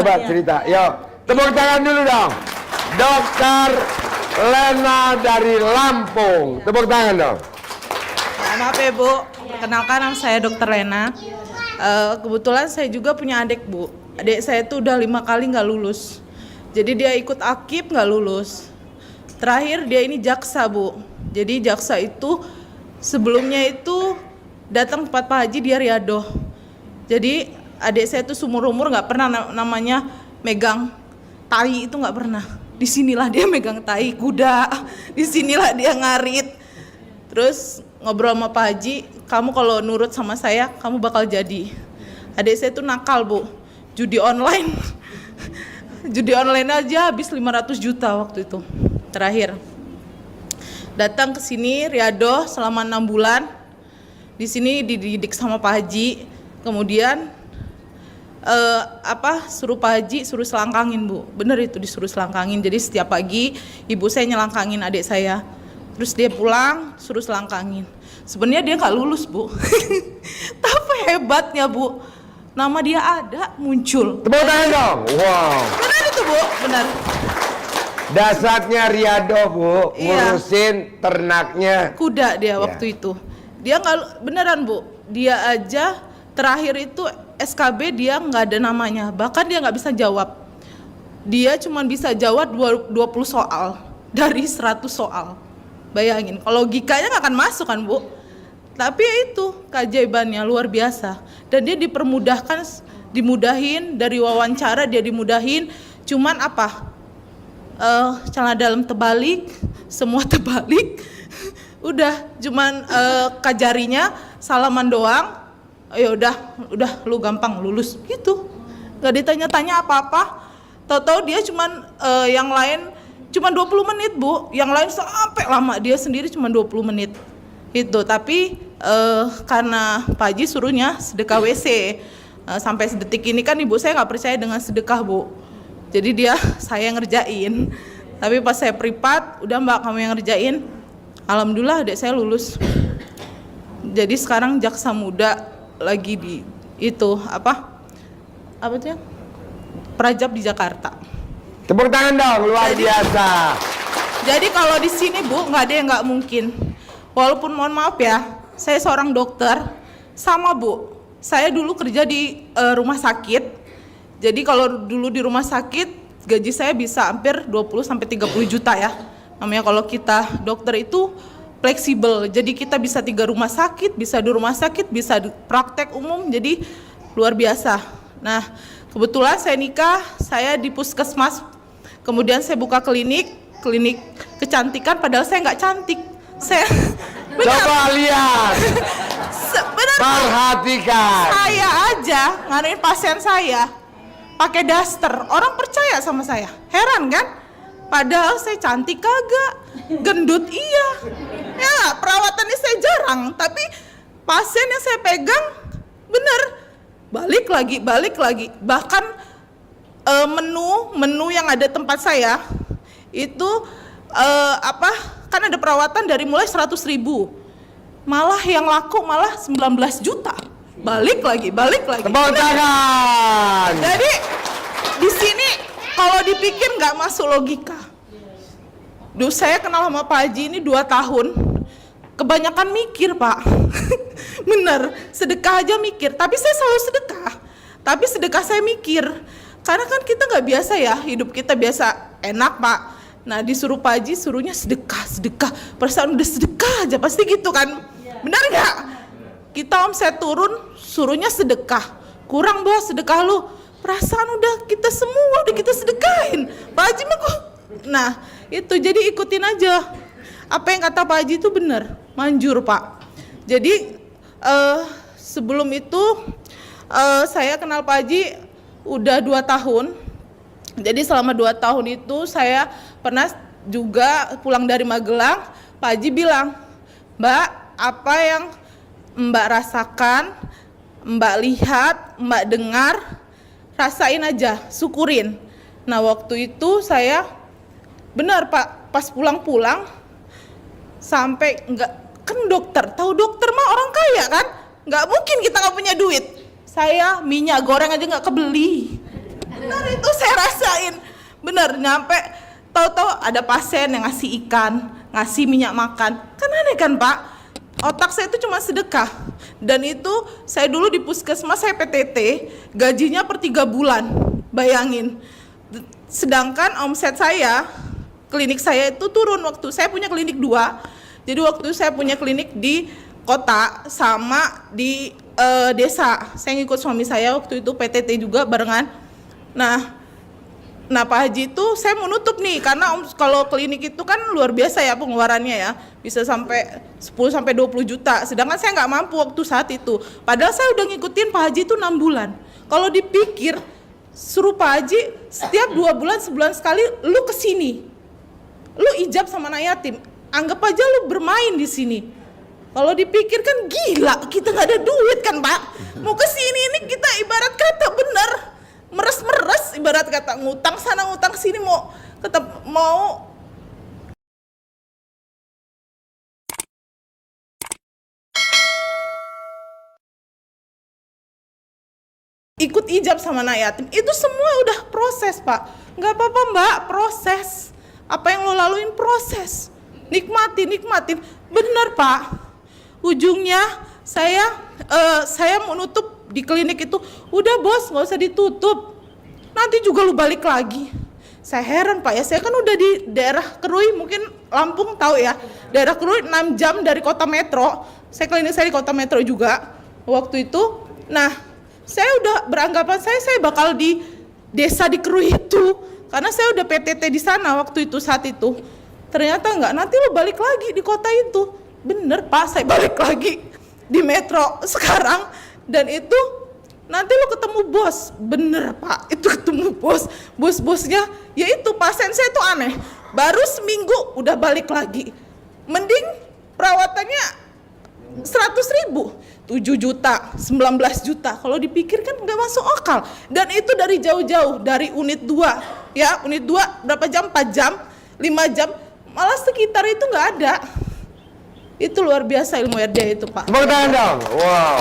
coba cerita. Yuk, tepuk tangan dulu dong. Dokter Lena dari Lampung. Tepuk tangan dong. Ya, maaf ya Bu, perkenalkan nama saya Dokter Lena. Kebetulan saya juga punya adik Bu. Adik saya tuh udah 5 kali nggak lulus. Jadi dia ikut akip nggak lulus. Terakhir dia ini jaksa Bu. Jadi jaksa itu sebelumnya itu datang tempat Pak Haji dia riadoh. Jadi adik saya tuh seumur-umur nggak pernah namanya megang tai, itu nggak pernah. Disinilah dia megang tai kuda. Disinilah dia ngarit. Terus ngobrol sama Pak Haji, kamu kalau nurut sama saya, kamu bakal jadi. Adik saya tuh nakal Bu, judi online. Judi online aja habis 500 juta waktu itu, terakhir. Datang ke sini, riadoh selama 6 bulan. Di sini dididik sama Pak Haji, kemudian suruh Pak Haji suruh selangkangin Bu. Bener itu disuruh selangkangin, jadi setiap pagi ibu saya nyelangkangin adik saya. Terus dia pulang, suruh selangkangin. Sebenarnya dia nggak lulus Bu. Tapi hebatnya Bu, nama dia ada, muncul. Tepuk tangan dong. Wow. Benar itu Bu, benar. Dasarnya riadoh Bu, Iya. ngurusin ternaknya. Kuda dia waktu itu. Dia nggak, beneran Bu, dia aja terakhir itu SKB dia nggak ada namanya. Bahkan dia nggak bisa jawab. Dia cuma bisa jawab 20 soal dari 100 soal. Bayangin, kalau logikanya nggak akan masuk kan Bu. Tapi ya itu keajaibannya luar biasa. Dan dia dimudahin dari wawancara, dia dimudahin. Cuman apa? Celana dalam terbalik, semua terbalik. Udah, cuman kajarinya salaman doang. Ya udah lu gampang lulus gitu. Gak ditanya-tanya apa-apa. Tahu-tahu dia cuman yang lain cuma 20 menit Bu, yang lain sampai lama, dia sendiri cuma 20 menit itu. Tapi karena Pak Haji suruhnya sedekah WC, sampai sedetik ini kan ibu saya nggak percaya dengan sedekah Bu, jadi saya ngerjain. Tapi pas saya privat, udah Mbak kamu yang ngerjain, alhamdulillah adik saya lulus. Jadi sekarang jaksa muda lagi di itu apa tuh ya? Prajab di Jakarta. Tepuk tangan dong, luar biasa. Jadi kalau di sini Bu, nggak ada yang nggak mungkin. Walaupun mohon maaf ya, saya seorang dokter, sama Bu. Saya dulu kerja di rumah sakit. Jadi kalau dulu di rumah sakit, gaji saya bisa hampir 20-30 juta ya. Namanya kalau kita dokter itu fleksibel. Jadi kita bisa 3 rumah sakit, bisa 2 rumah sakit, bisa praktek umum. Jadi luar biasa. Nah, kebetulan saya nikah, saya di puskesmas. Kemudian saya buka klinik kecantikan, padahal saya nggak cantik. Saya coba lihat, benar, perhatikan. Saya aja nganuin pasien saya pakai daster, orang percaya sama saya. Heran kan? Padahal saya cantik kagak, gendut iya. Ya perawatannya saya jarang, tapi pasien yang saya pegang bener balik lagi. Bahkan menu yang ada tempat saya itu kan ada perawatan dari mulai 100.000, malah yang laku malah 19 juta. Balik lagi. Tepuk tangan. Jadi di sini kalau dipikir nggak masuk logika. Duh, saya kenal sama Pak Haji ini 2 tahun, kebanyakan mikir Pak. Bener, sedekah aja mikir. Tapi saya selalu sedekah. Tapi sedekah saya mikir. Karena kan kita nggak biasa ya, hidup kita biasa enak Pak. Nah disuruh Pak Haji, suruhnya sedekah. Perasaan udah sedekah aja pasti gitu kan. Benar nggak? Kita omset turun, suruhnya sedekah. Kurang Bos sedekah lu. Perasaan udah kita semua udah kita sedekahin. Pak Haji mah kok. Nah itu jadi ikutin aja. Apa yang kata Pak Haji itu benar, manjur Pak. Jadi sebelum itu saya kenal Pak Haji udah 2 tahun. Jadi selama 2 tahun itu saya pernah juga pulang dari Magelang. Pak Haji bilang, Mbak, apa yang Mbak rasakan, Mbak lihat, Mbak dengar, rasain aja, syukurin. Nah waktu itu saya benar Pak, pas pulang-pulang sampai enggak, kan dokter, tahu dokter mah orang kaya kan, nggak mungkin kita nggak punya duit. Saya minyak goreng aja nggak kebeli. Benar itu saya rasain. Benar, nyampe tahu-tahu ada pasien yang ngasih ikan, ngasih minyak makan. Kan aneh kan Pak? Otak saya itu cuma sedekah. Dan itu saya dulu di puskesmas saya PTT, gajinya per 3 bulan. Bayangin. Sedangkan omset saya, klinik saya itu turun waktu saya punya klinik 2. Jadi waktu saya punya klinik di kota sama di desa. Saya ngikut suami saya waktu itu PTT juga barengan. Nah Pak Haji itu saya mau nutup nih karena kalau klinik itu kan luar biasa ya pengeluarannya ya, bisa sampai 10 sampai 20 juta. Sedangkan saya nggak mampu waktu saat itu. Padahal saya udah ngikutin Pak Haji itu 6 bulan. Kalau dipikir suruh Pak Haji setiap 2 bulan sebulan sekali lu kesini, lu ijab sama anak yatim. Anggap aja lu bermain di sini. Kalau dipikir kan gila, kita nggak ada duit kan Pak. Mau kesini ini kita ibarat kata bener meres-meres, ibarat kata ngutang sana ngutang sini, mau tetap mau ikut ijab sama anak yatim. Itu semua udah proses Pak. Nggak apa-apa Mbak, proses. Apa yang lo laluin proses. Nikmatin. Bener Pak. Ujungnya saya mau nutup di klinik itu, udah bos nggak usah ditutup, nanti juga lu balik lagi. Saya heran Pak ya, saya kan udah di daerah Kerui, mungkin Lampung tahu ya, daerah Kerui 6 jam dari kota metro. Saya klinik saya di kota metro juga waktu itu. Nah saya udah beranggapan saya bakal di desa di Kerui itu, karena saya udah PTT di sana waktu itu saat itu. Ternyata enggak, nanti lu balik lagi di kota itu. Bener Pak, saya balik lagi di metro sekarang. Dan itu nanti lo ketemu bos. Bener Pak, itu ketemu bos. Bos-bosnya, ya itu pasien saya itu aneh, baru seminggu udah balik lagi. Mending perawatannya 100.000, 7 juta, 19 juta. Kalau dipikir kan nggak masuk akal. Dan itu dari jauh-jauh, dari unit 2. Ya, unit 2 berapa jam? 4 jam, 5 jam. Malah sekitar itu nggak ada. Itu luar biasa ilmu RD itu Pak. Tepuk tangan dong. Wow.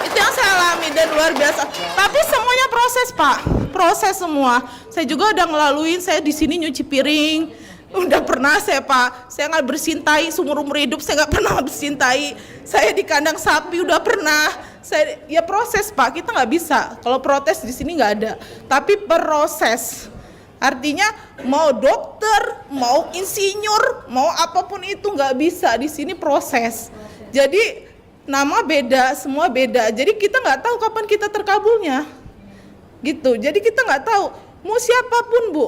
Itu yang saya alami dan luar biasa. Tapi semuanya proses Pak, proses semua. Saya juga udah ngelaluin, saya di sini nyuci piring. Udah pernah saya Pak, saya nggak bersintai seumur-umur hidup, saya nggak pernah bersintai. Saya di kandang sapi udah pernah. Saya ya proses Pak, kita nggak bisa. Kalau protes di sini nggak ada. Tapi proses. Artinya mau dokter, mau insinyur, mau apapun itu nggak bisa, di sini proses. Jadi nama beda, semua beda. Jadi kita nggak tahu kapan kita terkabulnya, gitu. Jadi kita nggak tahu. Mau siapapun Bu,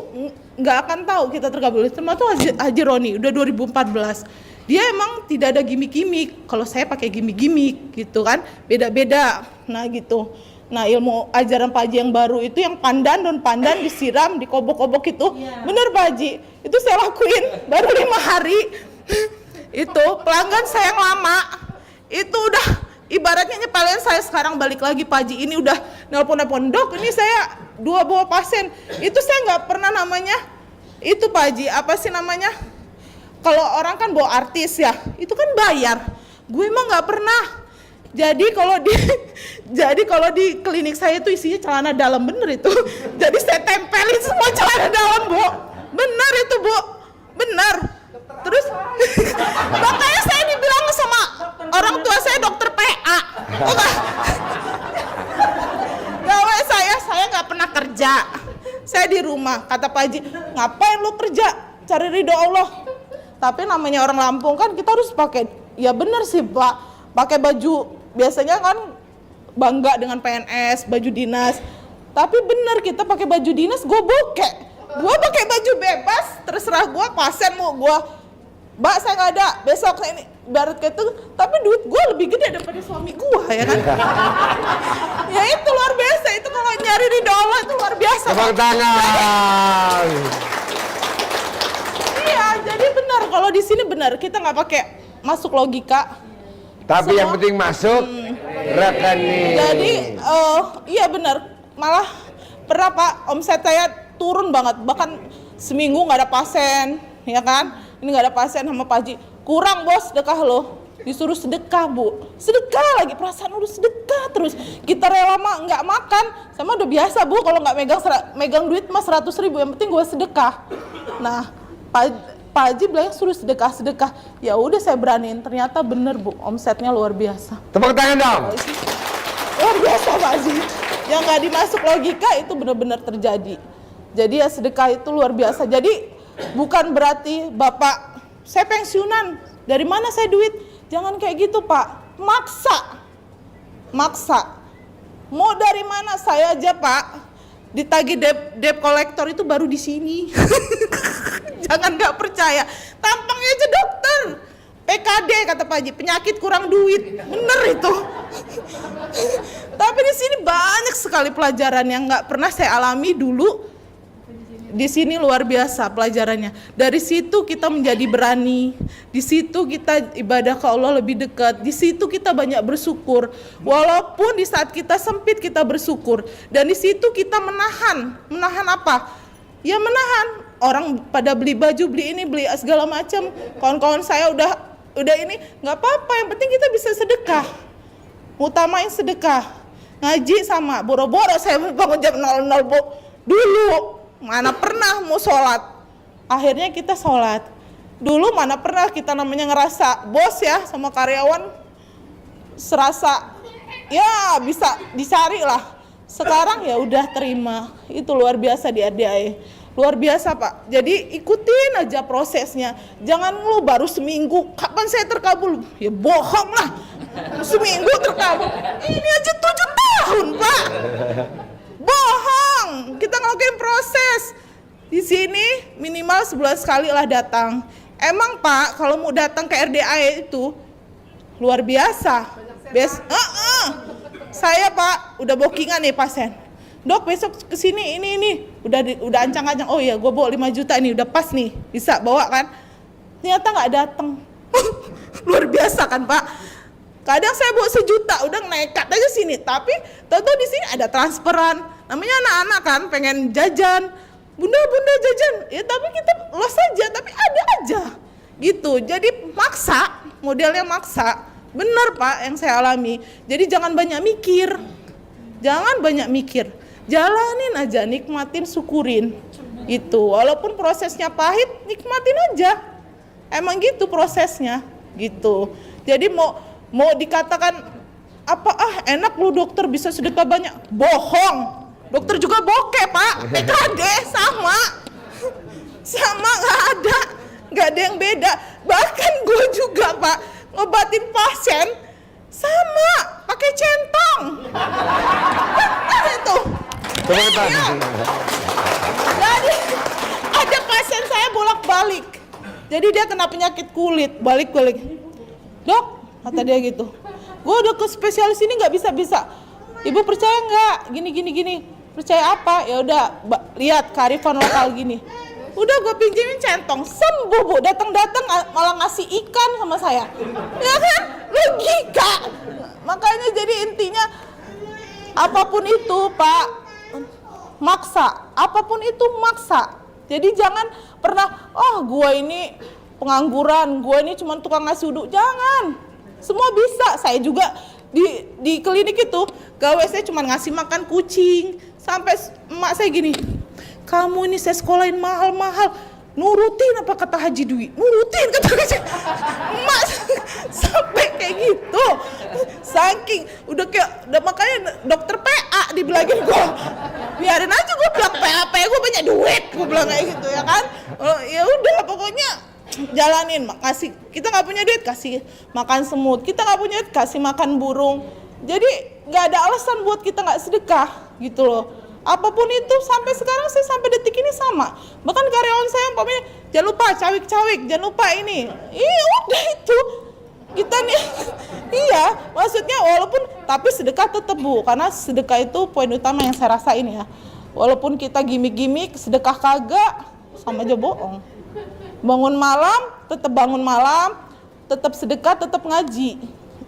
nggak akan tahu kita terkabul. Termasuk Haji Roni, udah 2014. Dia emang tidak ada gimmick-gimmick. Kalau saya pakai gimmick-gimmick, gitu kan, beda-beda. Nah gitu. Nah ilmu ajaran Pak Haji yang baru itu yang pandan, daun pandan disiram, dikobok-kobok itu, bener Pak Haji, itu saya lakuin baru 5 hari. Itu pelanggan saya yang lama, itu udah ibaratnya nyepelin saya. Sekarang balik lagi Pak Haji, ini udah nelpon-nelpon, dok ini saya 2 bawa pasien. Itu saya nggak pernah namanya, itu Pak Haji, apa sih namanya, kalau orang kan bawa artis ya, itu kan bayar. Gue emang nggak pernah. Jadi kalau di klinik saya itu isinya celana dalam, bener itu. Jadi saya tempelin semua celana dalam Bu, bener itu Bu, bener. Terus makanya saya dibilang sama orang tua saya dokter PA. Gawe saya nggak pernah kerja, saya di rumah. Kata Pak Haji, ngapain lu kerja, cari ridho Allah. Tapi namanya orang Lampung kan kita harus pakai, ya bener sih Pak, pakai baju. Biasanya kan bangga dengan PNS, baju dinas. Tapi bener kita pakai baju dinas, gue bokeh. Gue pakai baju bebas, terserah gue, pasien mau gue, Mbak saya nggak ada, besok saya ini, barat kayak itu. Tapi duit gue lebih gede daripada suami gue ya kan. Ya itu luar biasa, itu kalau nyari ridho Allah itu luar biasa. Tepuk tangan. Iya, jadi benar kalau di sini benar kita nggak pakai masuk logika. Tapi semua, yang penting masuk rekening. Jadi iya benar, malah pernah Pak omset saya turun banget, bahkan seminggu nggak ada pasien, ya kan? Ini nggak ada pasien sama Pak Haji, kurang bos dekah lo, disuruh sedekah Bu, sedekah lagi, perasaan udah sedekah terus. Kita rela nggak makan, sama udah biasa Bu kalau nggak megang duit mas 100.000, yang penting gue sedekah. Nah Pak Haji bilang suruh sedekah. Ya udah saya beraniin, ternyata bener Bu, omsetnya luar biasa. Tepuk tangan dong. Luar biasa Pak Haji, yang nggak dimasuk logika itu benar-benar terjadi. Jadi ya sedekah itu luar biasa. Jadi bukan berarti Bapak saya pensiunan, dari mana saya duit? Jangan kayak gitu Pak, maksa. Mau dari mana? Saya aja Pak ditagih debt collector itu baru di sini. Jangan nggak percaya, tampangnya aja dokter, PKD kata Pak Haji, penyakit kurang duit, bener itu. Tapi di sini banyak sekali pelajaran yang nggak pernah saya alami dulu. Di sini luar biasa pelajarannya. Dari situ kita menjadi berani. Di situ kita ibadah ke Allah lebih dekat. Di situ kita banyak bersyukur. Walaupun di saat kita sempit kita bersyukur. Dan di situ kita menahan apa? Ya menahan. Orang pada beli baju, beli ini, beli segala macam. Kawan-kawan saya udah ini, nggak apa-apa. Yang penting kita bisa sedekah. Utamain sedekah. Ngaji sama boro-boro saya bangun jam 00 Bu. Dulu mana pernah mau sholat, akhirnya kita sholat. Dulu mana pernah kita namanya ngerasa bos ya sama karyawan, serasa ya bisa dicari lah. Sekarang ya udah terima, itu luar biasa di RDAE, luar biasa Pak. Jadi ikutin aja prosesnya, jangan lu baru seminggu, kapan saya terkabul? Ya bohong lah, seminggu terkabul, ini aja 7 tahun Pak. Bohong, kita ngelakuin proses. Di sini minimal sebulan sekali lah datang. Emang Pak, kalau mau datang ke RDAE itu luar biasa. Saya Pak, udah bookingan nih pasien. Dok besok kesini ini udah ancang-ancang. Oh iya, gue bawa 5 juta ini udah pas nih, bisa bawa kan? Ternyata nggak datang. Luar biasa kan Pak? Kadang saya bawa 1 juta, udah nekat aja sini. Tapi tahu-tahu di sini ada transferan. Namanya anak-anak kan pengen jajan. Bunda jajan. Ya tapi kita los aja, tapi ada aja. Gitu. Jadi maksa, modelnya maksa. Bener Pak yang saya alami. Jadi jangan banyak mikir. Jalanin aja, nikmatin, syukurin. Gitu. Walaupun prosesnya pahit, nikmatin aja. Emang gitu prosesnya. Gitu. Jadi mau dikatakan apa enak lu dokter bisa sedekah banyak, bohong. Dokter juga bokeh Pak, PKD sama nggak ada yang beda. Bahkan gue juga Pak ngobatin pasien sama pakai centong. Itu. Jadi ada pasien saya bolak-balik. Jadi dia kena penyakit kulit, balik-balik. Dok, kata dia gitu, gue udah ke spesialis ini nggak bisa. Ibu percaya nggak? Gini. Percaya apa? Ya udah, lihat kearifan lokal gini. Udah gue pinjemin centong, sembuh Bu. Datang malah ngasih ikan sama saya. Ya kan? Logika. Makanya jadi intinya apapun itu Pak, maksa. Apapun itu maksa. Jadi jangan pernah, gue ini pengangguran, gue ini cuma tukang ngasih uduk. Jangan. Semua bisa. Saya juga di klinik itu gawe saya cuma ngasih makan kucing. Sampai emak saya gini, kamu ini saya sekolahin mahal-mahal, nurutin apa kata Haji Dwi? Nurutin kata Haji. Emak sampai kayak gitu. Saking udah makanya dokter PA dibilangin gue, biarin aja gue bilang PA gue banyak duit, gue bilang kayak gitu ya kan. Ya udah pokoknya jalanin, kasih. Kita nggak punya duit kasih makan semut, kita nggak punya duit kasih makan burung. Jadi nggak ada alasan buat kita nggak sedekah gitu loh. Apapun itu sampai sekarang saya sampai detik ini sama. Bahkan karyawan saya umpamanya jangan lupa cawik-cawik, jangan lupa ini. Iya udah itu. Kita nih iya, maksudnya walaupun tapi sedekah tetap Bu, karena sedekah itu poin utama yang saya rasain ya. Walaupun kita gimmick-gimmick, sedekah kagak sama aja bohong. Bangun malam, tetap sedekah, tetap ngaji.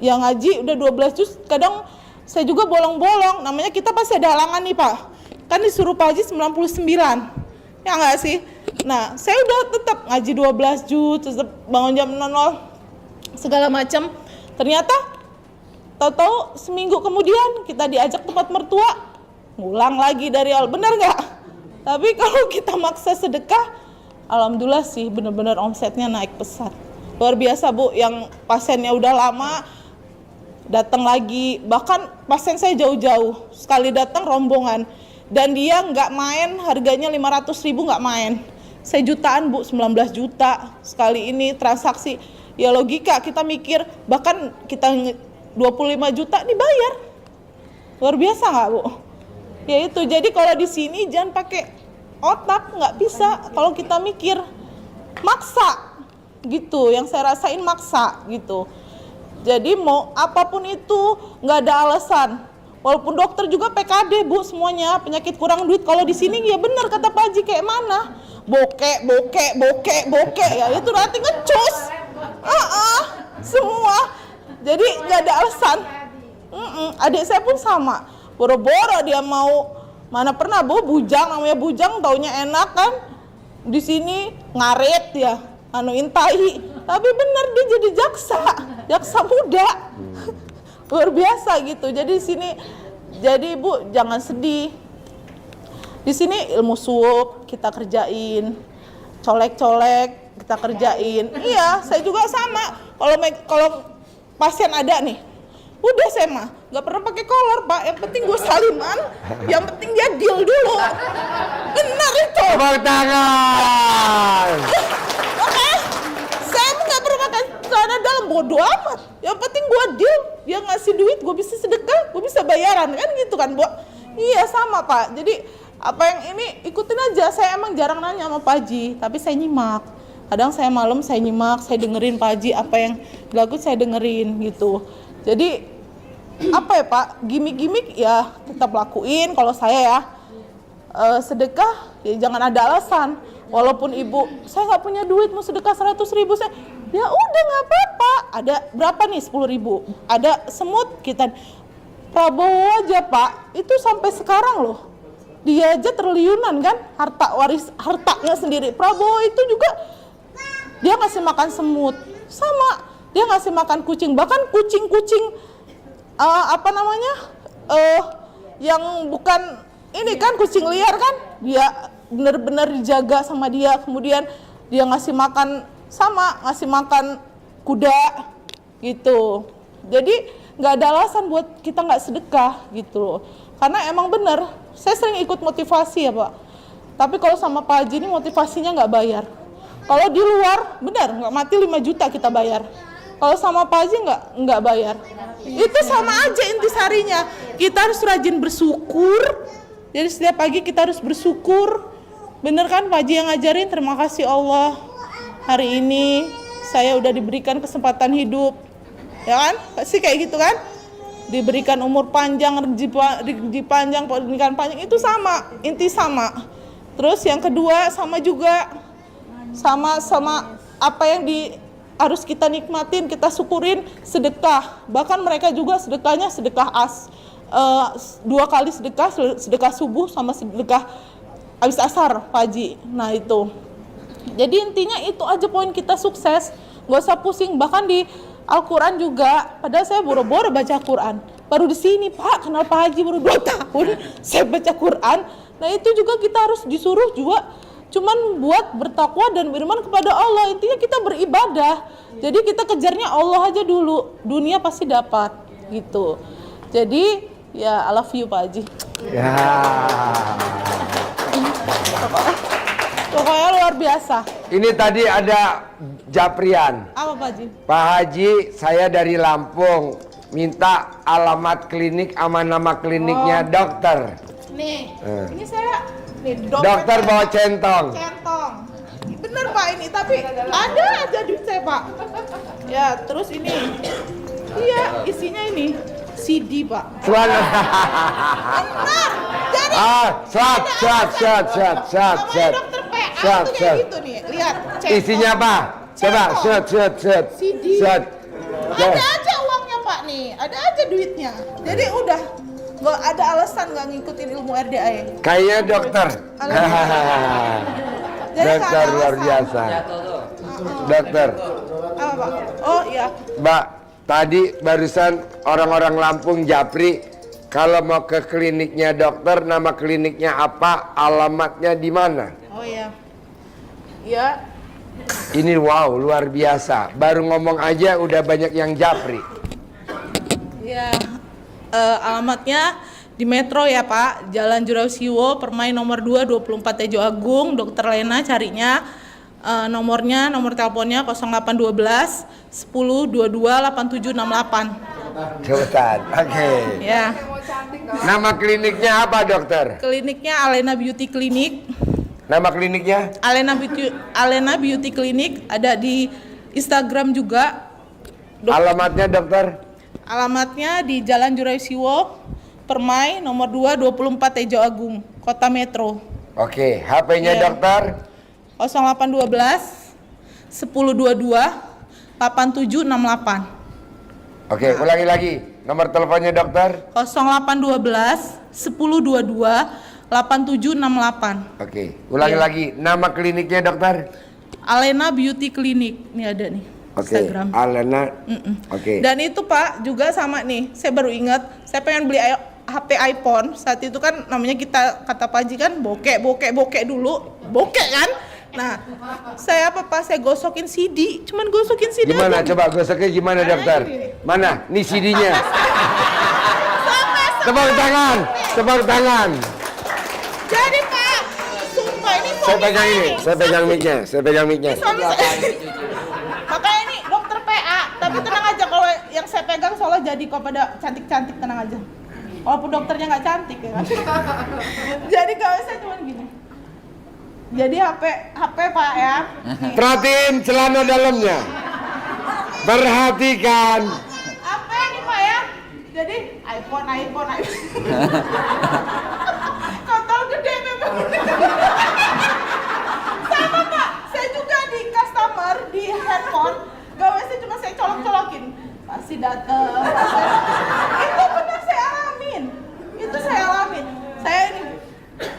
Yang ngaji udah 12 juz, kadang saya juga bolong-bolong. Namanya kita pasti ada halangan nih Pak. Kan disuruh Pak Haji 99. Ya enggak sih? Nah, saya udah tetap ngaji 12 juz, tetap bangun jam 00 segala macam. Ternyata tahu-tahu seminggu kemudian kita diajak tempat mertua, ngulang lagi dari awal, benar nggak? Tapi kalau kita maksa sedekah, alhamdulillah sih benar-benar omsetnya naik pesat. Luar biasa Bu, yang pasiennya udah lama datang lagi, bahkan pasien saya jauh-jauh, sekali datang rombongan, dan dia nggak main, harganya 500.000 nggak main. Saya jutaan Bu, 19 juta sekali ini transaksi. Ya logika kita mikir, bahkan kita 25 juta dibayar. Luar biasa nggak Bu? Ya itu, jadi kalau di sini jangan pakai otak, nggak bisa kalau kita mikir, maksa gitu. Yang saya rasain maksa gitu. Jadi mau apapun itu nggak ada alasan. Walaupun dokter juga PKD Bu semuanya, penyakit kurang duit. Kalau di sini ya benar kata Pak Haji, kayak mana? Bokek ya itu nanti ngecus. Semua. Jadi nggak ada alasan. Adik saya pun sama. Boro-boro dia mau, mana pernah Bu, bujang, namanya bujang, taunya enak kan. Di sini ngaret ya, intahi. Tapi benar dia jadi jaksa muda. Luar biasa gitu. Jadi di sini, jadi Bu jangan sedih. Di sini ilmu sup kita kerjain, colek-colek kita kerjain. Iya, saya juga sama. Kalau pasien ada nih, udah saya mah nggak pernah pakai kolor Pak. Yang penting gue saliman, yang penting dia deal dulu. Benar itu. Tepuk tangan. Oke, saya nggak pernah pakai celana dalam, bodo amat. Yang penting gue deal, dia ngasih duit, gue bisa sedekah, gue bisa bayaran kan gitu kan Bu. Iya sama Pak. Jadi apa yang ini ikutin aja. Saya emang jarang nanya sama Pak Haji, tapi saya nyimak. Kadang saya malam saya nyimak, saya dengerin Pak Haji apa yang dilakukan, saya dengerin gitu. Jadi apa ya Pak, gimmick-gimmick ya tetap lakuin. Kalau saya ya sedekah ya jangan ada alasan. Walaupun ibu saya nggak punya duit mau sedekah 100.000, saya ya udah nggak apa-apa. Ada berapa nih, 10.000, ada semut kita. Prabowo aja Pak itu sampai sekarang loh, dia aja triliunan kan, hartanya sendiri. Prabowo itu juga dia ngasih makan semut, sama dia ngasih makan kucing, bahkan kucing-kucing yang bukan ini kan kucing liar kan, dia benar-benar dijaga sama dia. Kemudian dia ngasih makan ngasih makan kuda gitu. Jadi nggak ada alasan buat kita nggak sedekah gitu loh. Karena emang bener, saya sering ikut motivasi ya Pak. Tapi kalau sama Pak Haji ini motivasinya nggak bayar. Kalau di luar, benar nggak mati 5 juta kita bayar. Kalau sama Pak Haji nggak bayar. Itu sama aja intisarinya. Kita harus rajin bersyukur. Jadi setiap pagi kita harus bersyukur. Bener kan Pak Haji yang ngajarin, terima kasih Allah. Hari ini saya udah diberikan kesempatan hidup. Ya kan? Pasti kayak gitu kan? Diberikan umur panjang, rezeki panjang, pernikahan panjang, itu sama, inti sama. Terus yang kedua sama juga, sama apa yang harus kita nikmatin, kita syukurin, sedekah. Bahkan mereka juga sedekahnya sedekah 2 kali sedekah subuh sama sedekah habis asar Pak Haji. Nah itu. Jadi intinya itu aja poin kita sukses. Gak usah pusing, bahkan di Al-Quran juga, padahal saya boro-boro baca Quran. Baru di sini Pak, kenal Pak Haji baru 2 tahun saya baca Quran. Nah itu juga kita harus disuruh juga cuman buat bertakwa dan beriman kepada Allah. Intinya kita beribadah. Jadi kita kejarnya Allah aja dulu, dunia pasti dapat gitu. Jadi ya I love you Pak Haji. Ya. Pokoknya luar biasa. Ini tadi ada Japrian. Apa Pak Haji? Pak Haji, saya dari Lampung. Minta alamat klinik sama nama kliniknya dokter. Nih, ini saya nih Dokter bawa centong. Bener Pak ini, tapi ada aja duit saya Pak. Ya, terus ini. Iya, isinya ini CD Pak. Benar. Jadi Set. dokter PA itu kayak gitu nih. Lihat, Isinya apa? Coba set. CD. Ada aja uangnya Pak nih, ada aja duitnya. Jadi udah nggak ada alasan nggak ngikutin ilmu RDA. Kayaknya dokter. Jadi Dokter nggak ada luar alasan. biasa. Dokter. Apa Pak? Oh iya. Mbak, tadi barusan orang-orang Lampung japri, kalau mau ke kliniknya dokter, nama kliniknya apa, alamatnya di mana? Oh iya. Ya, Ini wow, luar biasa. Baru ngomong aja udah banyak yang japri. ya. Alamatnya di Metro ya Pak, Jalan Jurausiwo, Permai nomor 2, 24 Tejo Agung, Dokter Lena carinya. Nomor teleponnya 0812 10 22 8768. Cepetan, oke. Ya. Nama kliniknya apa dokter? Kliniknya Alena Beauty Clinic. Nama kliniknya? Alena Beauty Clinic, ada di Instagram juga. Alamatnya dokter? Alamatnya di Jalan Jurausiwo, Permai nomor 2, 24 Tejo Agung, Kota Metro. Oke, HP-nya Iya. dokter? 0812 1022 8768. Oke, ulangi lagi. Nomor teleponnya dokter? 0812 1022 8768. Oke, ulangi Iya. lagi. Nama kliniknya dokter? Alena Beauty Clinic. Nih ada nih. Oke, Instagram. Alena. Oke. Dan itu Pak juga sama nih. Saya baru ingat, saya pengen beli HP iPhone. Saat itu kan namanya kita kata Pak Haji kan bokek dulu. Bokek kan? Nah, saya saya gosokin CD, cuman gosokin CD Gimana? aja. Coba gosoknya gimana dokter? Mana? Nih CD-nya. Tepuk tangan, tepuk tangan. Jadi Pak, sumpah ini Saya pegang ini, saya pegang mic-nya, saya pegang mic-nya. suami saya. Makanya ini dokter PA, tapi tenang aja kalau yang saya pegang soalnya jadi kok pada cantik-cantik, tenang aja. Walaupun dokternya nggak cantik ya kan. Jadi kalau saya cuma gini. Jadi HP Pak ya. Perhatiin celana dalamnya. Perhatikan. Apa nih Pak ya? Jadi iPhone. Kotor gede memang. Sama Pak, saya juga di customer di handphone. Gawesnya cuma saya colok-colokin. Pasti dateng. Itu benar saya alamin. Saya ini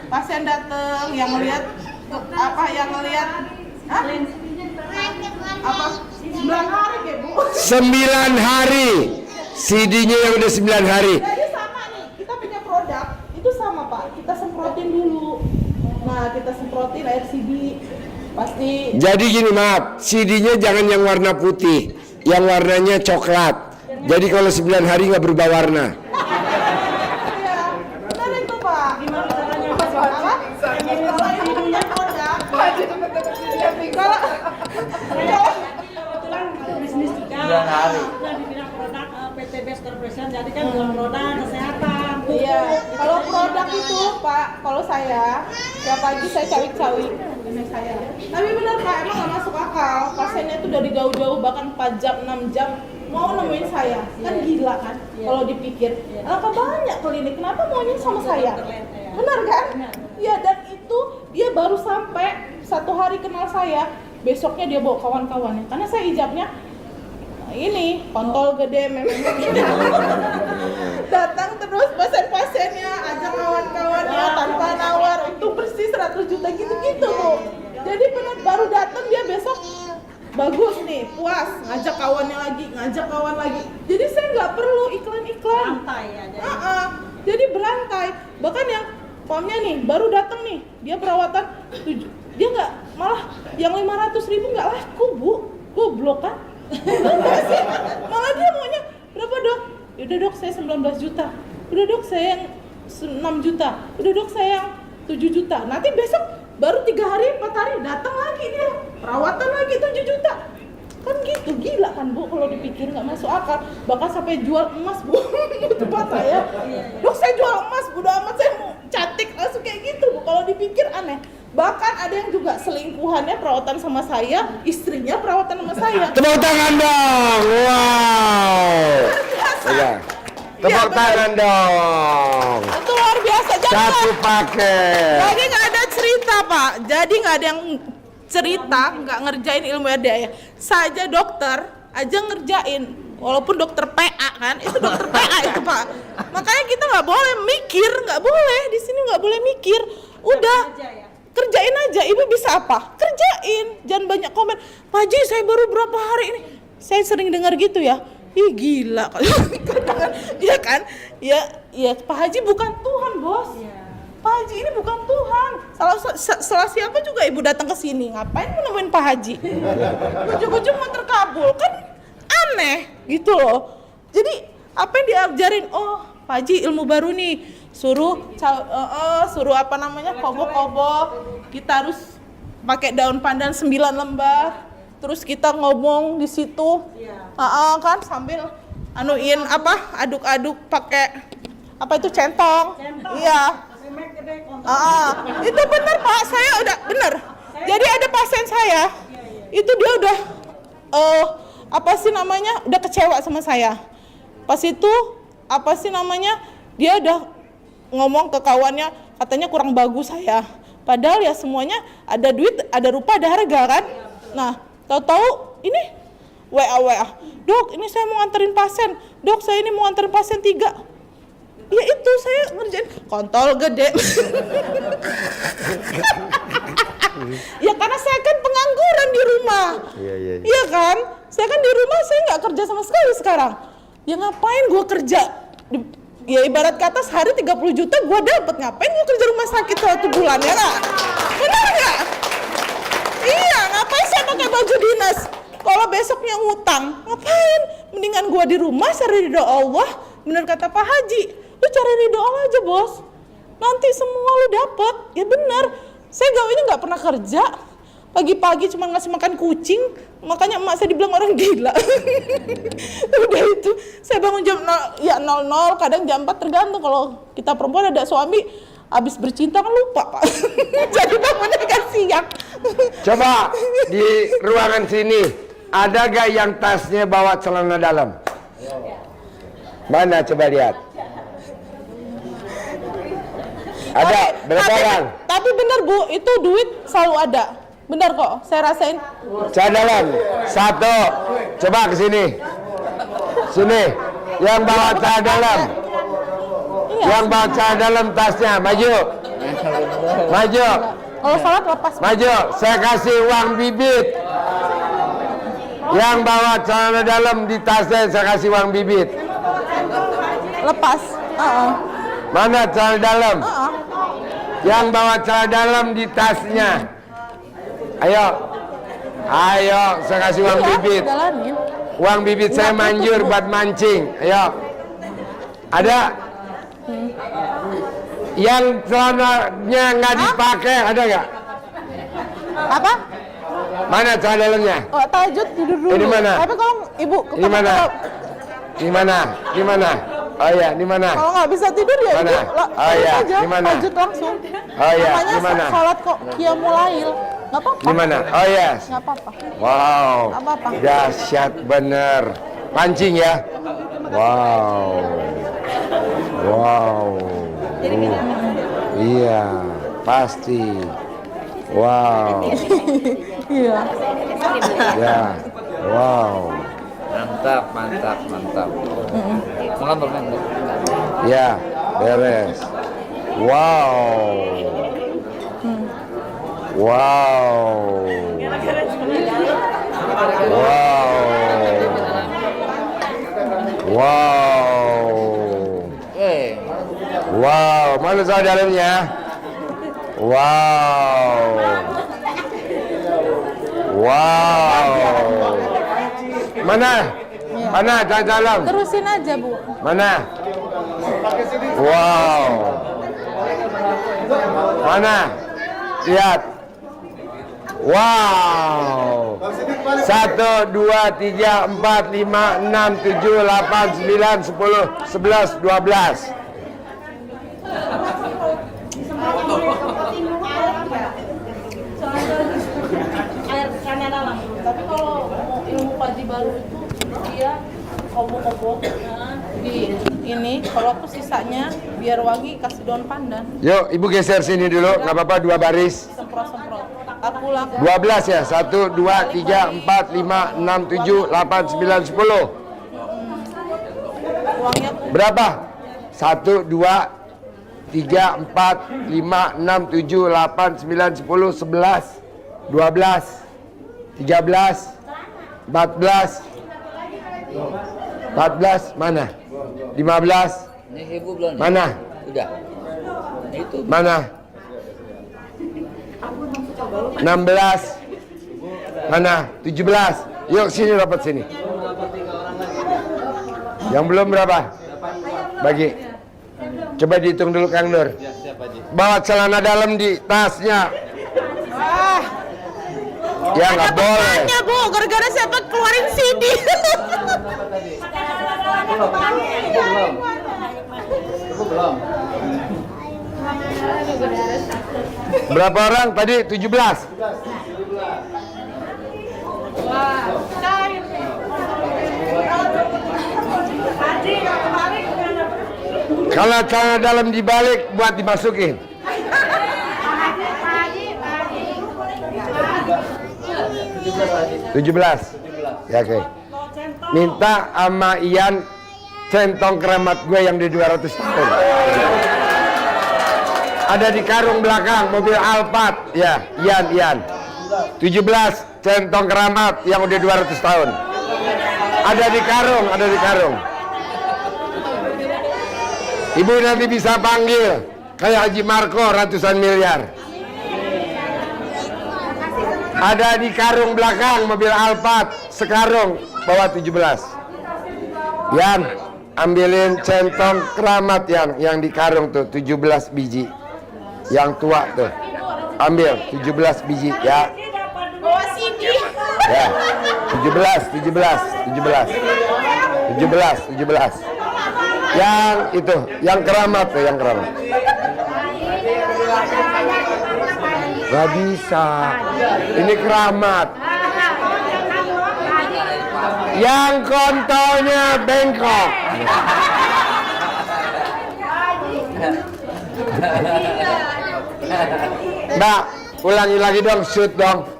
pasien dateng yang ngeliat apa 9 hari ya Bu. 9 hari. CD-nya yang udah 9 hari. Jadi sama nih, kita punya produk itu sama Pak, kita semprotin dulu. Nah, kita semprotin air CD pasti. Jadi gini, maaf, CD-nya jangan yang warna putih, yang warnanya coklat. Jadi kalau 9 hari nggak berubah warna. Iya, benar itu Pak. Gimana caranya Mas? Apa? Kalau ini punya produk. Kalau Kebetulan bisnis juga. Yang di bidang produk PT Best Corporation, jadi kan dalam produk kesehatan. iya, kalau produk itu Pak, kalau saya tiap pagi saya cawik-cawik ini saya. Tapi benar Pak, emang nggak masuk akal. Pasiennya itu dari jauh-jauh bahkan 4 jam, 6 jam mau nemuin saya. Kan gila kan? Kalau dipikir, apa banyak klinik, kenapa maunya sama saya? Benar kan? Iya, dan itu dia baru sampai 1 hari kenal saya, besoknya dia bawa kawan-kawannya. Karena saya ijabnya ini kontol gede memang. Datang terus pasien-pasiennya, ajak kawan-kawannya tanpa nawar, untuk bersih 100 juta gitu-gitu Bu. Jadi benar baru datang dia besok bagus nih, puas, ngajak kawannya lagi, ngajak kawan lagi. Jadi saya nggak perlu iklan-iklan. Santai ya. Jadi. Jadi berantai. Bahkan yang pomnya nih baru datang nih, dia perawatan dia nggak, malah yang 500.000 nggak laku Bu, goblok kan? Enggak sih, malah dia maunya berapa dok? Udah dok saya 19 juta, udah dok saya yang 6 juta, udah dok saya yang 7 juta. Nanti besok baru 3 hari 4 hari datang lagi dia, perawatan lagi 7 juta. Kan gitu, gila kan Bu, kalau dipikir nggak masuk akal. Bahkan sampai jual emas Bu, tempat saya. Dok saya jual emas, udah amat saya mau cantik, langsung kayak gitu Bu. Kalau dipikir aneh. Bahkan ada yang juga selingkuhannya perawatan sama saya, istrinya perawatan sama saya. Tepuk tangan dong. Wow. Ya. Tepuk tangan dong. Itu luar biasa. Satu paket. Jadi nggak ada cerita Pak. Jadi nggak ada yang cerita, nggak ngerjain ilmu RDA. Saja dokter aja ngerjain. Walaupun dokter PA kan, itu dokter PA itu Pak. Makanya kita nggak boleh mikir, nggak boleh di sini nggak boleh mikir. Udah. Kerjain aja, ibu bisa apa? Kerjain, jangan banyak komen. Pak Haji, saya baru berapa hari ini. Saya sering dengar gitu ya. ih gila. Iya kan? Ya Pak Haji bukan Tuhan, Bos. Pak Haji ini bukan Tuhan. Salah siapa juga ibu datang ke sini, ngapain mau nemuin Pak Haji? Ujung-ujung mau terkabul, kan aneh gitu loh. Jadi apa yang diajarin? Oh, Pak Haji ilmu baru nih, suruh apa namanya, kobok-kobok. Kita harus pakai daun pandan 9 lembar. Terus kita ngomong di situ, kan sambil aduk-aduk pakai apa itu centong. Iya. Itu benar Pak, saya udah benar. Jadi ada pasien saya, itu dia udah udah kecewa sama saya. Pas itu dia udah ngomong ke kawannya, katanya kurang bagus saya. Padahal ya semuanya ada duit, ada rupa, ada harga kan. Nah, tahu-tahu ini WA, dok ini saya mau nganterin pasien, dok saya ini mau nganterin pasien 3. Ya itu saya ngerjain kontol gede. Ya karena saya kan pengangguran di rumah. Iya kan, saya kan di rumah, saya nggak kerja sama sekali sekarang. Ya ngapain gue kerja? Ya ibarat kata sehari 30 juta gue dapet, ngapain gue kerja rumah sakit 1 bulan ya nggak? Benar nggak? Iya, ngapain saya pakai baju dinas? Kalau besoknya ngutang, ngapain? Mendingan gue di rumah cari ridho Allah. Benar kata Pak Haji, lu cari ridho Allah aja bos. Nanti semua lu dapet. Ya benar. Saya gawainya nggak pernah kerja. Pagi-pagi cuma ngasih makan kucing. Makanya emak saya dibilang orang gila. Udah itu, saya bangun jam 00, kadang jam 4 tergantung. Kalau kita perempuan ada suami, habis bercinta kan lupa Pak. Jadi bangunnya kan siang. Coba di ruangan sini, ada gak yang tasnya bawa celana dalam? Mana coba lihat. Ada, berapa orang? Tapi bener Bu, itu duit selalu ada. Bener kok, saya rasain. Celana dalam, 1. Coba ke sini. Sini, yang bawa celana dalam. Iya. Yang bawa celana dalam tasnya, maju. Maju. Kalau salat lepas. Maju, saya kasih uang bibit. Yang bawa celana dalam di tasnya, saya kasih uang bibit. Lepas. Mana celana dalam? Yang bawa celana dalam di tasnya. Ayo, saya kasih uang bibit. Jalanin. Uang bibit saya manjur buat mancing. Ayo. Ada? Yang celananya nggak dipakai, ada nggak? Apa? Mana celana dalamnya? Oh, tahajud tidur dulu. Ini mana? Tapi kalau ibu Ini mana? Di mana? Di mana? Oh iya, di mana? Kalau nggak bisa tidur ya Mana? ibu Oh iya, aja, di mana? tahajud langsung. Oh iya, Namanya di mana? salat kok qiyamulail. Nggak apa-apa. Di mana? Oh yes. Nggak apa-apa. Wow. Nggak apa-apa. Dahsyat bener. Pancing ya. Wow. Wow. Iya, pasti. Wow. Iya. Ya. Wow. Mantap. Makan. Ya, beres. Wow. Wow. Wow. Wow. Wow, mana celana dalamnya? Wow. Wow. Mana? Mana celana dalam? Terusin aja Bu. Mana? Wow. Mana? Lihat. Wow. 1, 2, 3, 4, 5, 6, 7, 8, 9, 10, 11, 12. Air celana dalam. Tapi kalau mau ilmu pagi baru itu dia kobok-kobok di ini, kalau aku sisanya biar wangi kasih daun pandan, Yuk, ibu geser sini dulu, nggak apa-apa, 2 baris. semprot-semprot. Aku lakukan 12 ya, 1, 2, 3, 4, 5, 6, 7, 8, 9, 10. uangnya Berapa? 1, 2, 3, 4, 5, 6, 7, 8, 9, 10, 11, 12, 13, 14, 14 mana? 15 Ini ibu belum. mana? Udah. Itu. Mana? 16 mana? 17. Yuk sini rapat sini. Yang belum berapa? Bagi. Coba dihitung dulu Kang Nur. Bawa celana dalam di tasnya. Ya nggak boleh. Tanya Bu, gara-gara siapa keluarin CD. Berapa orang tadi? 17. Kalau celana dalam dibalik buat dimasukin. Tujuh belas. Ya oke. Minta sama Ian centong keramat gue yang di 200 tahun. Ada di karung belakang mobil Alphard. Ya, Ian. 17 centong keramat yang udah 200 tahun. Ada di karung. Ibu nanti bisa panggil kayak Haji Marco ratusan miliar. Ada di karung belakang mobil Alphard, sekarung bawa 17. Yan, ambilin centong keramat yang di karung tuh 17 biji. Yang tua tuh. Ambil 17 biji ya. Bawa CD. Ya. 17. Yang itu, yang keramat tuh, yang keramat. Gak bisa. Ini keramat. Yang kontolnya bengkok. Mbak, ulangi lagi dong, shoot dong.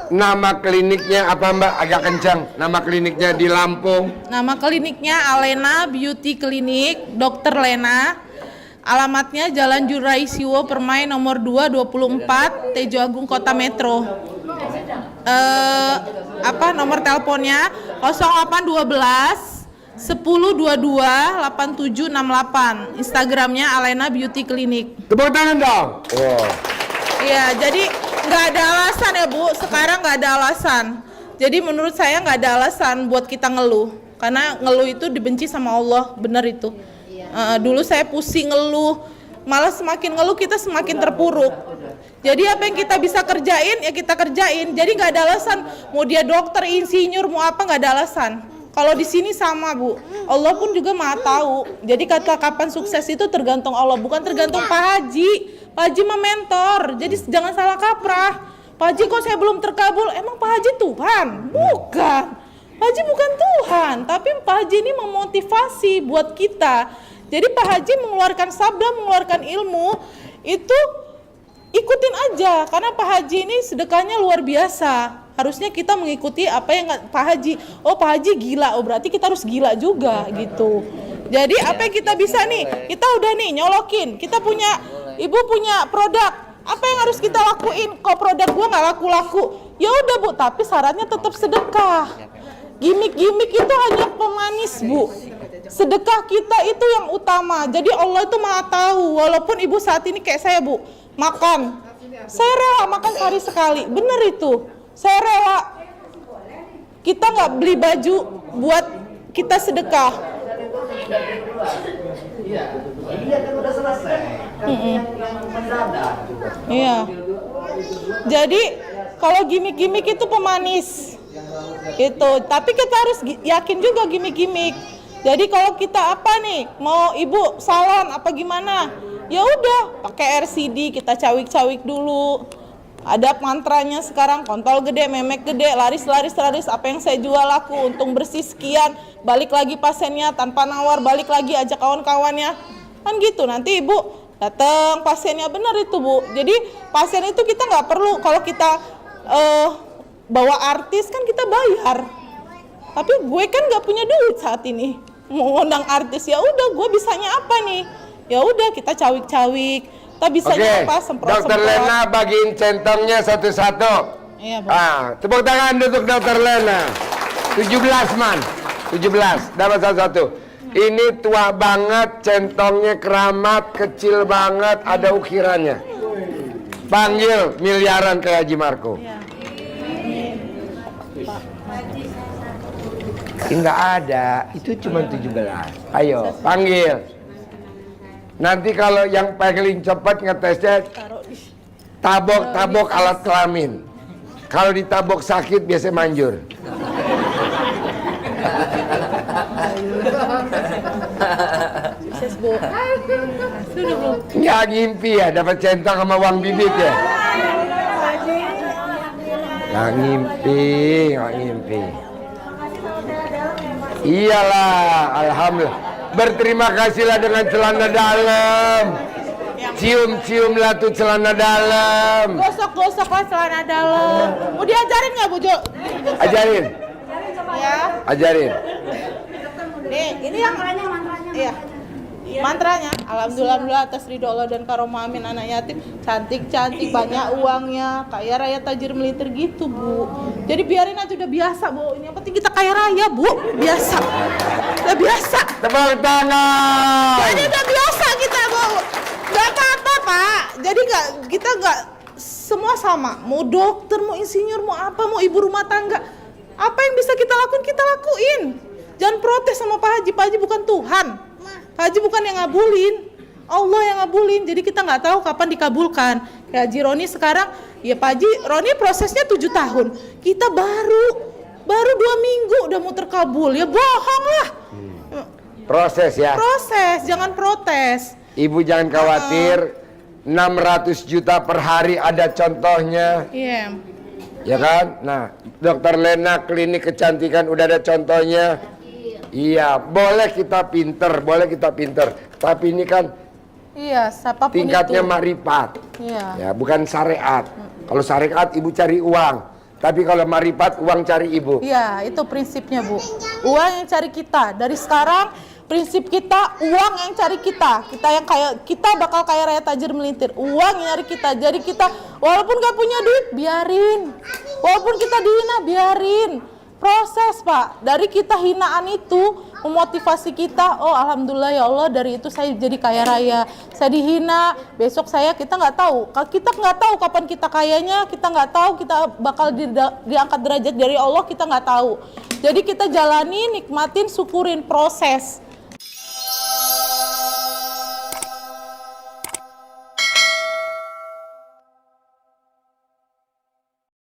Nama kliniknya apa Mbak? Agak kencang. Nama kliniknya di Lampung. Nama kliniknya Alena Beauty Clinic, Dr. Lena. Alamatnya Jalan Juraisiwo Permai nomor 2 24 Tejo Agung Kota Metro. Nomor teleponnya 0812 1022 8768. Instagramnya Alena Beauty Clinic. Tepuk tangan dong. Wow. Iya, jadi nggak ada alasan ya Bu. Sekarang nggak ada alasan. Jadi menurut saya nggak ada alasan buat kita ngeluh. Karena ngeluh itu dibenci sama Allah, benar itu. Dulu saya pusing ngeluh, malah semakin ngeluh kita semakin terpuruk. Jadi apa yang kita bisa kerjain ya kita kerjain. Jadi nggak ada alasan. Mau dia dokter, insinyur, mau apa nggak ada alasan. Kalau di sini sama Bu, Allah pun juga maha tahu. Jadi kata kapan sukses itu tergantung Allah, bukan tergantung Pak Haji. Pak Haji mah mentor, jadi jangan salah kaprah. Pak Haji kok saya belum terkabul, emang Pak Haji Tuhan? Bukan. Pak Haji bukan Tuhan, tapi Pak Haji ini memotivasi buat kita. Jadi Pak Haji mengeluarkan sabda, mengeluarkan ilmu, itu ikutin aja. Karena Pak Haji ini sedekahnya luar biasa. Harusnya kita mengikuti apa yang Pak Haji. Oh Pak Haji gila, oh berarti kita harus gila juga gitu. Jadi apa yang kita bisa nih? Kita udah nih nyolokin, kita punya, ibu punya produk. Apa yang harus kita lakuin? Kok produk gua nggak laku-laku? Ya udah Bu, tapi syaratnya tetap sedekah. Gimik-gimik itu hanya pemanis Bu. Sedekah kita itu yang utama. Jadi Allah itu maha tahu. Walaupun ibu saat ini kayak saya Bu, makan. Saya rela makan sehari sekali. Bener itu. Saya rela. Kita nggak beli baju buat kita sedekah. Iya. Jadi kalau gimik-gimik itu pemanis. Itu. Tapi kita harus yakin juga gimik-gimik. Jadi kalau kita apa nih, mau ibu salon apa gimana? Ya udah, pakai RCD kita cawik-cawik dulu. Ada mantranya sekarang, kontol gede, memek gede, laris. Apa yang saya jual laku, untung bersih sekian. Balik lagi pasiennya tanpa nawar, balik lagi ajak kawan-kawannya. Kan gitu, nanti ibu datang pasiennya, benar itu Bu. Jadi pasien itu kita nggak perlu, kalau kita bawa artis kan kita bayar. Tapi gue kan nggak punya duit saat ini. Mau ngundang artis ya udah, gue bisanya apa nih? Ya udah kita cawik-cawik. Kita bisanya apa? Semprot-semprot. Dokter Lena bagiin centongnya satu-satu. Iya, Bu. Tepuk tangan untuk Dokter Lena. 17 man. 17, dapat satu-satu. Ini tua banget, centongnya keramat, kecil banget, ada ukirannya. Panggil miliaran kayak Haji Marco. Enggak ada, itu cuma 17. Ayo, panggil. Nanti kalau yang paling cepat ngetesnya tabok alat kelamin. Kalau ditabok sakit biasanya manjur. Nggak ngimpi ya dapat centang sama uang bibit ya. Nggak ngimpi. Iyalah, alhamdulillah. Berterima kasihlah dengan celana dalam. Cium-ciumlah tuh celana dalam. Gosok-gosoklah celana dalam. Mau diajarin nggak Bu Jo? Ajarin. Ya. Ajarin. Nih, ini yang mantranya. Iya. Mantranya, alhamdulillah atas ridho Allah dan karomah amin anak yatim cantik-cantik, banyak uangnya, kaya raya tajir melintir gitu Bu. Jadi biarin aja, udah biasa Bu. Ini yang penting kita kaya raya Bu, biasa. Udah biasa. Tepuk tangan. Jadi udah biasa kita Bu. Gak apa-apa Pak. Jadi kita nggak semua sama. Mau dokter, mau insinyur, mau apa, mau ibu rumah tangga. Apa yang bisa kita lakuin, kita lakuin. Jangan protes sama Pak Haji. Pak Haji bukan Tuhan. Pak Haji bukan yang ngabulin. Allah yang ngabulin. Jadi kita nggak tahu kapan dikabulkan. Kayak Haji Roni sekarang, ya Pak Haji Roni prosesnya 7 tahun. Kita baru 2 minggu udah mau terkabul. Ya bohong lah. Proses ya. Proses, jangan protes. Ibu jangan khawatir. 600 juta per hari ada contohnya. Iya. Ya kan? Nah, Dokter Lena klinik kecantikan udah ada contohnya. Iya, boleh kita pinter. Tapi ini kan Iya, siapapun tingkatnya itu. marifat. Iya. Ya, bukan syariat. Kalau syariat ibu cari uang. Tapi kalau marifat uang cari ibu. Iya, itu prinsipnya Bu. Uang yang cari kita. Dari sekarang prinsip kita uang yang cari kita. Kita yang kaya, kita bakal kaya raya tajir melintir. Uang yang nyari kita. Jadi kita walaupun gak punya duit, biarin. Walaupun kita dihina, biarin. Proses Pak. Dari kita hinaan itu memotivasi kita. Oh alhamdulillah ya Allah, dari itu saya jadi kaya raya. Saya dihina, besok kita nggak tahu. Kita nggak tahu kapan kita kayanya. Kita nggak tahu kita bakal diangkat derajat dari Allah. Kita nggak tahu. Jadi kita jalani, nikmatin, syukurin proses.